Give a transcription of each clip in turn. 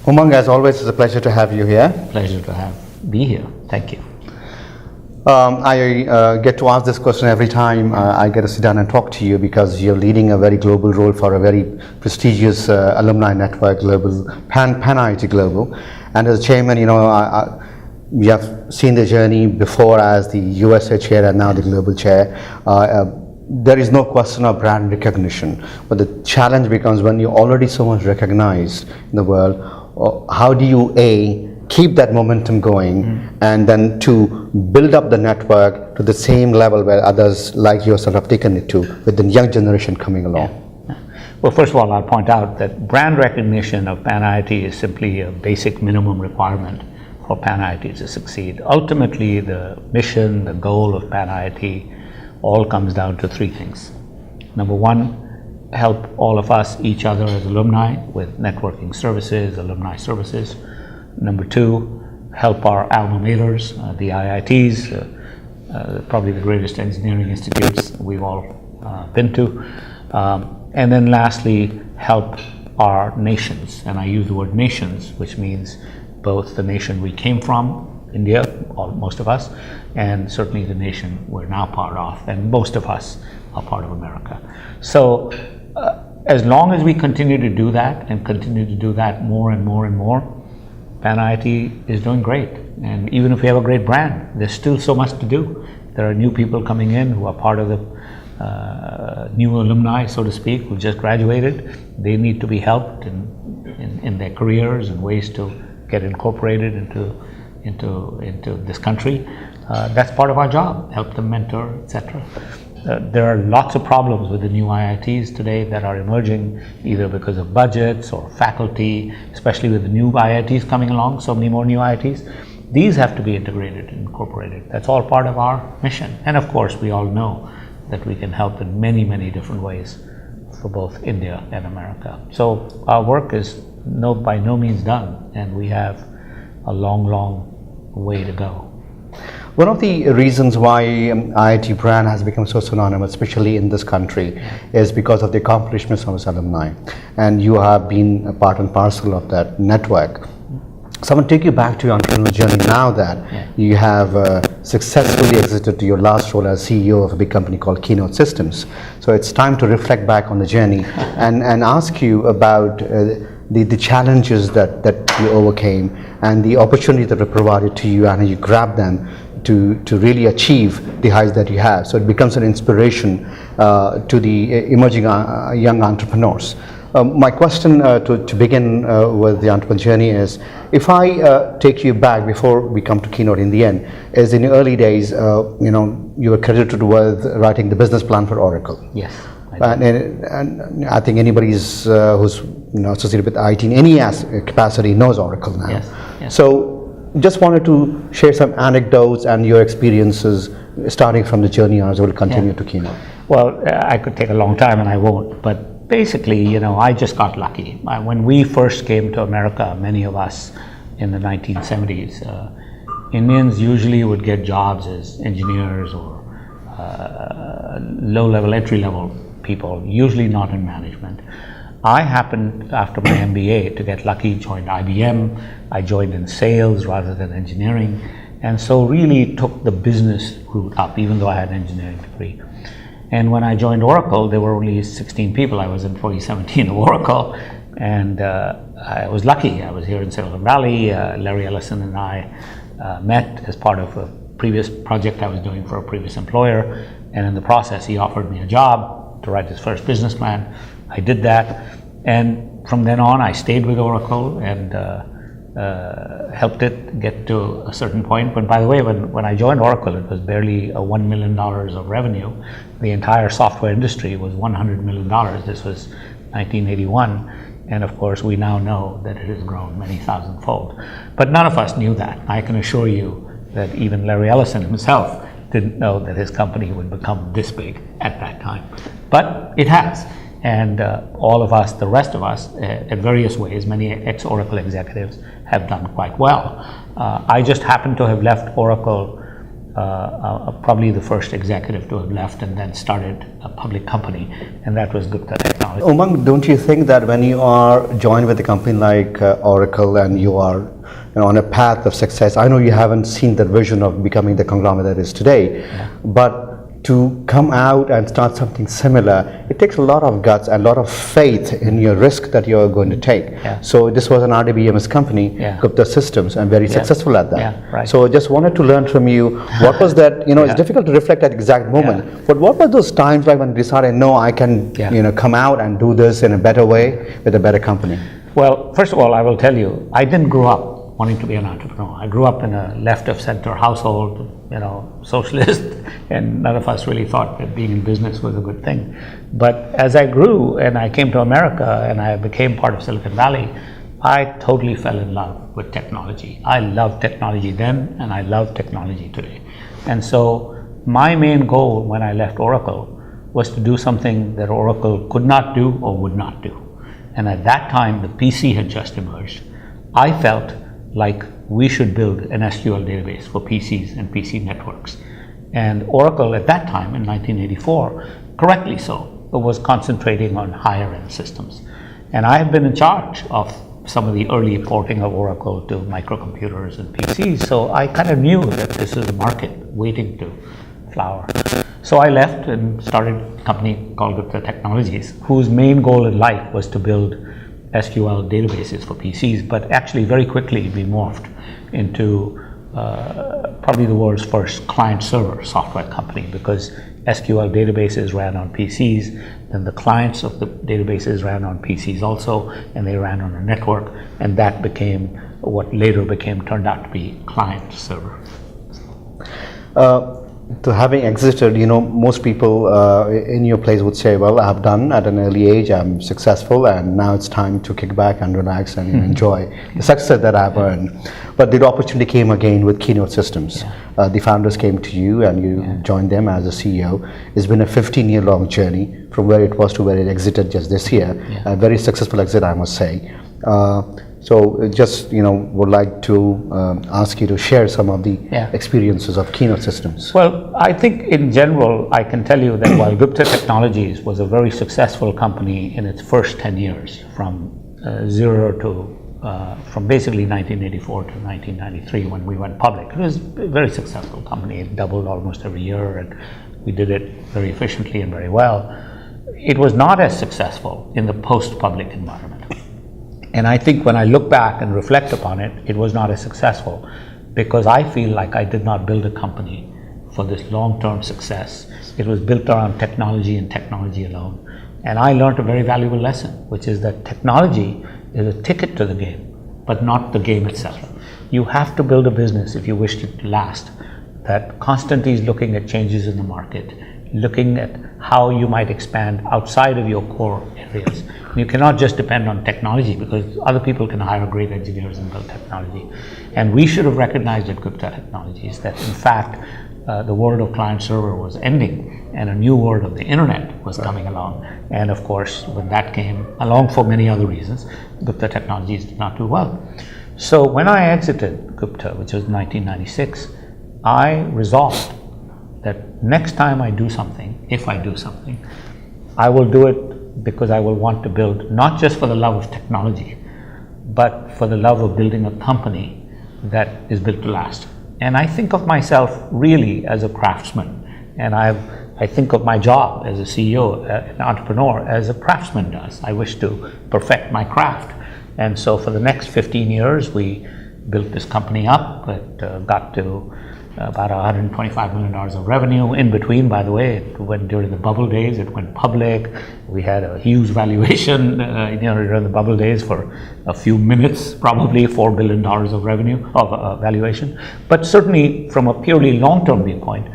Umang, as always, it's a pleasure to have you here. Pleasure to be here. Thank you. I get to ask this question every time I get to sit down and talk to you, because you're leading a very global role for a very prestigious alumni network, global PanIIT Global. And as chairman, we have seen the journey before as the USA chair and now the global chair. There is no question of brand recognition, but the challenge becomes when you're already so much recognized in the world, how do you keep that momentum going and then to build up the network to the same level where others like yourself have taken it to, with the young generation coming along? Yeah. Well, first of all, I'll point out that brand recognition of PanIIT is simply a basic minimum requirement for PanIIT to succeed. Ultimately, the mission, the goal of PanIIT all comes down to three things. Number one, help all of us, each other as alumni with networking services, alumni services. Number two, help our alma maters, the IITs, probably the greatest engineering institutes we've all been to. And then lastly, help our nations. And I use the word nations, which means both the nation we came from, India, most of us, and certainly the nation we're now part of, and most of us are part of America. So as long as we continue to do that, and continue to do that more and more and more, PanIIT is doing great. And even if we have a great brand, there's still so much to do. There are new people coming in who are part of the new alumni, so to speak, who just graduated. They need to be helped in their careers and ways to get incorporated into this country. That's part of our job, help them mentor, etc. There are lots of problems with the new IITs today that are emerging, either because of budgets or faculty, especially with the new IITs coming along, so many more new IITs. These have to be integrated and incorporated. That's all part of our mission. And of course, we all know that we can help in many, many different ways for both India and America. So our work is by no means done, and we have a long, long way to go. One of the reasons why IIT brand has become so synonymous, especially in this country, is because of the accomplishments of its alumni. And you have been a part and parcel of that network. So I want to take you back to your entrepreneurial journey now that you have successfully exited your last role as CEO of a big company called Keynote Systems. So it's time to reflect back on the journey and ask you about the challenges that you overcame and the opportunities that were provided to you, and how you grabbed them to really achieve the heights that you have. So it becomes an inspiration to the emerging young entrepreneurs. My question to begin with the entrepreneurial journey is, if I take you back before we come to Keynote in the end, is in the early days, you were credited with writing the business plan for Oracle. Yes. And I think anybody who's associated with IT in any capacity knows Oracle now. Yes. So just wanted to share some anecdotes and your experiences starting from the journey as we'll continue to Keynote. Well, I could take a long time and I won't, but basically, I just got lucky. When we first came to America, many of us in the 1970s, Indians usually would get jobs as engineers or low-level, entry-level people, usually not in management. I happened, after my MBA, to get lucky, joined IBM. I joined in sales rather than engineering, and so really took the business route up, even though I had an engineering degree. And when I joined Oracle, there were only 16 people. I was employee 17 of Oracle, and I was lucky. I was here in Silicon Valley. Larry Ellison and I met as part of a previous project I was doing for a previous employer, and in the process, he offered me a job to write his first business plan. I did that, and from then on I stayed with Oracle and helped it get to a certain point. But by the way, when I joined Oracle, it was barely $1 million of revenue. The entire software industry was $100 million. This was 1981, and of course we now know that it has grown many thousandfold. But none of us knew that. I can assure you that even Larry Ellison himself didn't know that his company would become this big at that time. But it has. And all of us, the rest of us, in various ways, many ex-Oracle executives have done quite well. I just happened to have left Oracle probably the first executive to have left and then started a public company, and that was Gupta Technology. Umang, don't you think that when you are joined with a company like Oracle and you are on a path of success, I know you haven't seen that vision of becoming the conglomerate that is today, but to come out and start something similar, it takes a lot of guts and a lot of faith in your risk that you're going to take. So this was an RDBMS company, Keynote Systems, and very successful at that. So I just wanted to learn from you, what was that, it's difficult to reflect at exact moment, but what were those times like when you decided, no, I can come out and do this in a better way with a better company? Well, first of all, I will tell you, I didn't grow up wanting to be an entrepreneur. I grew up in a left of center household, socialist, and none of us really thought that being in business was a good thing. But as I grew and I came to America and I became part of Silicon Valley, I totally fell in love with technology. I loved technology then and I love technology today. And so my main goal when I left Oracle was to do something that Oracle could not do or would not do. And at that time, the PC had just emerged. I felt like we should build an SQL database for PCs and PC networks. And Oracle at that time, in 1984, correctly so, was concentrating on higher end systems. And I had been in charge of some of the early porting of Oracle to microcomputers and PCs, so I kind of knew that this is a market waiting to flower. So I left and started a company called Gupta Technologies, whose main goal in life was to build SQL databases for PCs, but actually very quickly we morphed into probably the world's first client-server software company, because SQL databases ran on PCs, then the clients of the databases ran on PCs also, and they ran on a network, and that became what later turned out to be client-server. To having exited, most people in your place would say, well, I've done at an early age, I'm successful, and now it's time to kick back and relax and enjoy the success that I've earned. But the opportunity came again with Keynote Systems. The founders came to you and you joined them as a CEO. It's been a 15-year-long journey from where it was to where it exited just this year. A very successful exit, I must say. So just, would like to ask you to share some of the experiences of Keynote Systems. Well, I think in general, I can tell you that while Gupta Technologies was a very successful company in its first 10 years, from zero to, from basically 1984 to 1993 when we went public, it was a very successful company. It doubled almost every year and we did it very efficiently and very well. It was not as successful in the post-public environment. And I think when I look back and reflect upon it, it was not as successful because I feel like I did not build a company for this long-term success. It was built around technology and technology alone. And I learned a very valuable lesson, which is that technology is a ticket to the game, but not the game itself. You have to build a business if you wish it to last that constantly is looking at changes in the market, looking at how you might expand outside of your core areas. You cannot just depend on technology because other people can hire great engineers and build technology. And we should have recognized at Gupta Technologies that in fact the world of client server was ending and a new world of the internet was coming along. And of course, when that came along for many other reasons, Gupta Technologies did not do well. So when I exited Gupta, which was 1996, I resolved that next time I do something, if I do something, I will do it because I will want to build, not just for the love of technology, but for the love of building a company that is built to last. And I think of myself really as a craftsman, and I think of my job as a CEO, an entrepreneur, as a craftsman does. I wish to perfect my craft. And so for the next 15 years, we built this company up. It got to about $125 million of revenue. In between, by the way, it went during the bubble days, it went public. We had a huge valuation during the bubble days for a few minutes, probably $4 billion of revenue, of valuation. But certainly from a purely long-term viewpoint,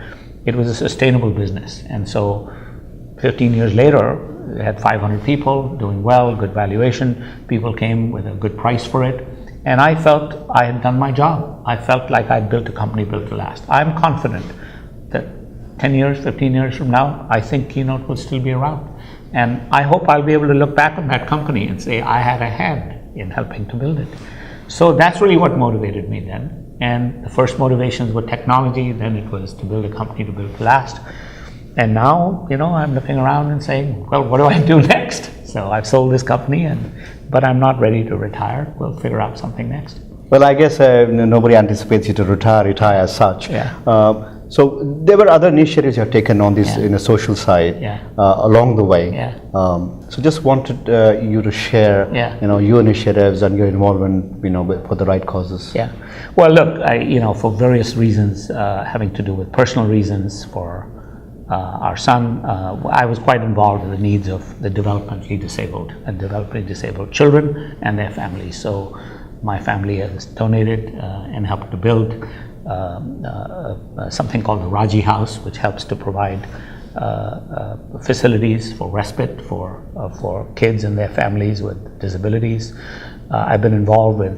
it was a sustainable business. And so 15 years later, we had 500 people doing well, good valuation. People came with a good price for it. And I felt I had done my job. I felt like I'd built a company built to last. I'm confident that 10 years, 15 years from now, I think Keynote will still be around. And I hope I'll be able to look back on that company and say I had a hand in helping to build it. So that's really what motivated me then. And the first motivations were technology, then it was to build a company to build to last. And now, I'm looking around and saying, well, what do I do next? So I've sold this company, but I'm not ready to retire. We'll figure out something next. Well, I guess nobody anticipates you to retire as such. Yeah. So there were other initiatives you have taken on this in a social side along the way. Yeah. So just wanted you to share, your initiatives and your involvement, for the right causes. Yeah. Well, look, for various reasons, having to do with personal reasons for our son, I was quite involved in the needs of the developmentally disabled and developmentally disabled children and their families. So my family has donated and helped to build something called the Raji House, which helps to provide facilities for respite for kids and their families with disabilities. I've been involved with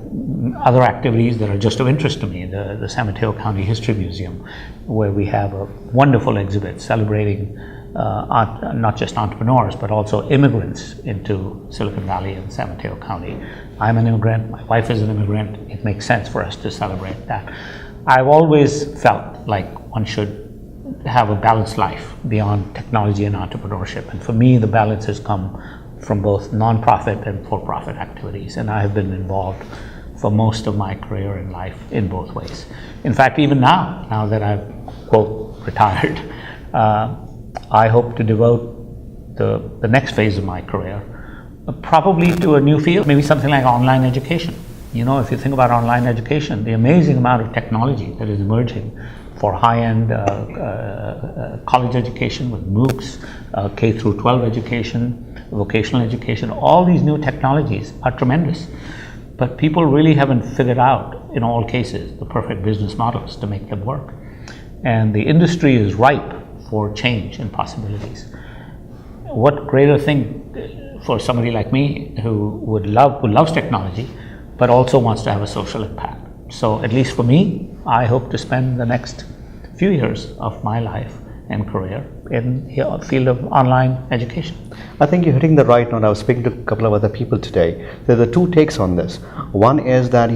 other activities that are just of interest to me. The San Mateo County History Museum, where we have a wonderful exhibit celebrating not just entrepreneurs, but also immigrants into Silicon Valley and San Mateo County. I'm an immigrant, my wife is an immigrant. It makes sense for us to celebrate that. I've always felt like one should have a balanced life beyond technology and entrepreneurship. And for me, the balance has come from both nonprofit and for-profit activities. And I have been involved for most of my career in life in both ways. In fact, even now that I've, quote, retired, I hope to devote the next phase of my career probably to a new field, maybe something like online education. If you think about online education, the amazing amount of technology that is emerging for high-end college education with MOOCs, K through 12 education, vocational education, all these new technologies are tremendous. But people really haven't figured out, in all cases, the perfect business models to make them work. And the industry is ripe for change and possibilities. What greater thing for somebody like me who loves technology, but also wants to have a social impact. So at least for me, I hope to spend the next few years of my life and career in the field of online education. I think you're hitting the right note. I was speaking to a couple of other people today. There are two takes on this. One is that,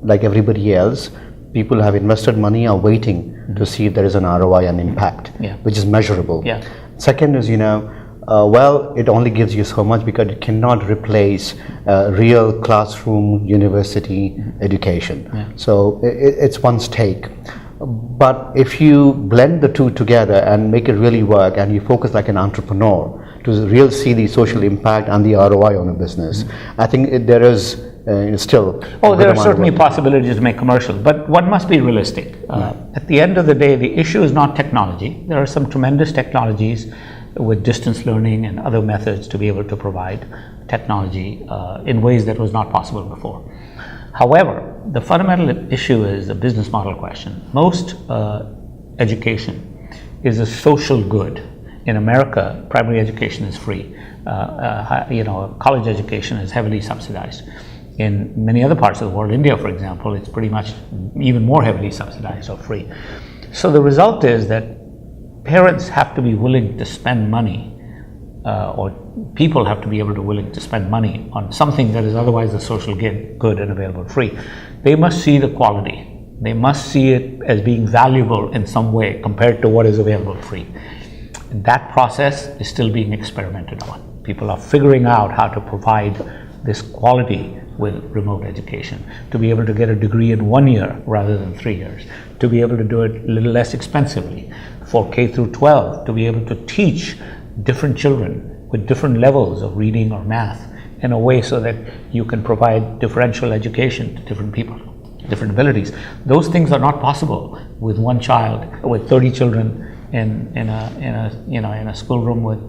like everybody else, people have invested money, are waiting to see if there is an ROI and impact, which is measurable. Yeah. Second is, it only gives you so much because it cannot replace real classroom, university education. Yeah. So it's one's take. But if you blend the two together and make it really work, and you focus like an entrepreneur to really see the social impact and the ROI on a business, I think there is still. Oh, there are certainly possibilities to make commercials, but one must be realistic. At the end of the day, the issue is not technology. There are some tremendous technologies with distance learning and other methods to be able to provide technology in ways that was not possible before. However, the fundamental issue is a business model question. Most education is a social good. In America, primary education is free. College education is heavily subsidized. In many other parts of the world, India, for example, it's pretty much even more heavily subsidized or free. So the result is that parents have to be willing to spend money, or people have to be able to willing to spend money on something that is otherwise a social good and available free. They must see the quality. They must see it as being valuable in some way compared to what is available free. And that process is still being experimented on. People are figuring out how to provide this quality with remote education, to be able to get a degree in 1 year rather than 3 years, to be able to do it a little less expensively, for K through 12, to be able to teach different children with different levels of reading or math in a way so that you can provide differential education to different people, different abilities. Those things are not possible with one child, with 30 children in a schoolroom with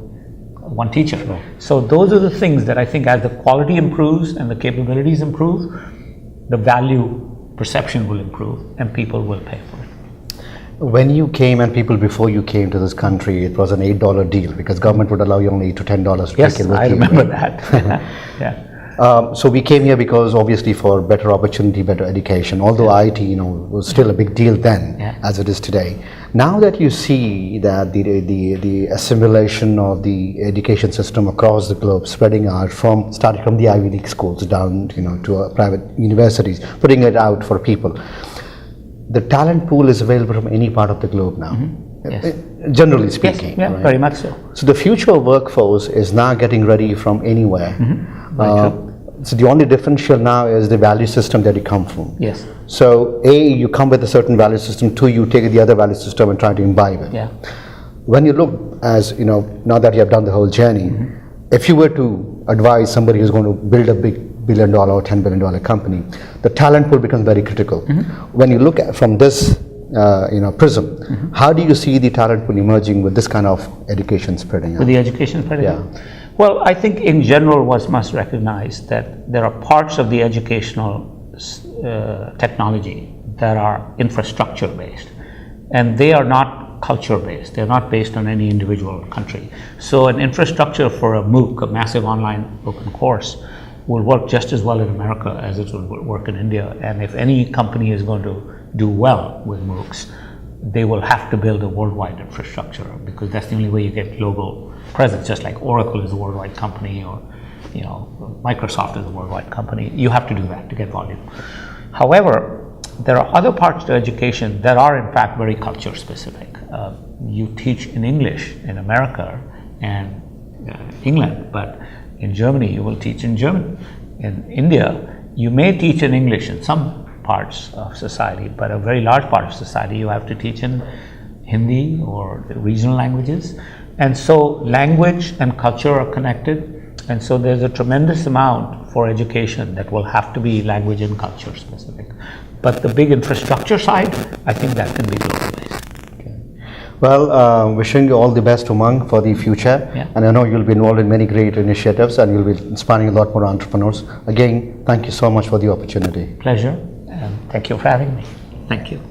one teacher. Right. So those are the things that I think, as the quality improves and the capabilities improve, the value perception will improve and people will pay for it. When you came, and people before you came to this country, it was an $8 deal because government would allow you only $8 to $10 to yes, take it with I you. remember that. Yeah. So we came here because obviously for better opportunity, better education. Although IIT, was still a big deal then, as it is today. Now that you see that the assimilation of the education system across the globe spreading out starting from the Ivy League schools down, to private universities, putting it out for people. The talent pool is available from any part of the globe now. Yes. Generally speaking. Yes, right? very much so. So the future workforce is now getting ready from anywhere. So the only differential now is the value system that you come from. Yes. So A, you come with a certain value system. 2, you take the other value system and try to imbibe it. Yeah. When you look as, now that you have done the whole journey, if you were to advise somebody who's going to build a big $1 billion or $10 billion company, the talent pool becomes very critical. When you look at from this prism, how do you see the talent pool emerging with this kind of education spreading out? With the education spreading out? Well, I think in general one must recognize that there are parts of the educational technology that are infrastructure based, and they are not culture based. They're not based on any individual country. So an infrastructure for a MOOC, a massive online open course, will work just as well in America as it will work in India. And if any company is going to do well with MOOCs, they will have to build a worldwide infrastructure, because that's the only way you get global presence. Just like Oracle is a worldwide company, or Microsoft is a worldwide company. You have to do that to get volume. However, there are other parts to education that are in fact very culture specific. You teach in English in America and England, but in Germany you will teach in German. In India, you may teach in English in some parts of society, but a very large part of society you have to teach in Hindi or the regional languages. And so language and culture are connected, and so there's a tremendous amount for education that will have to be language and culture specific. But the big infrastructure side, I think that can be global based. Well, wishing you all the best, Umang, for the future. And I know you'll be involved in many great initiatives, and you'll be inspiring a lot more entrepreneurs. Again, thank you so much for the opportunity. Pleasure, and thank you for having me. Thank you.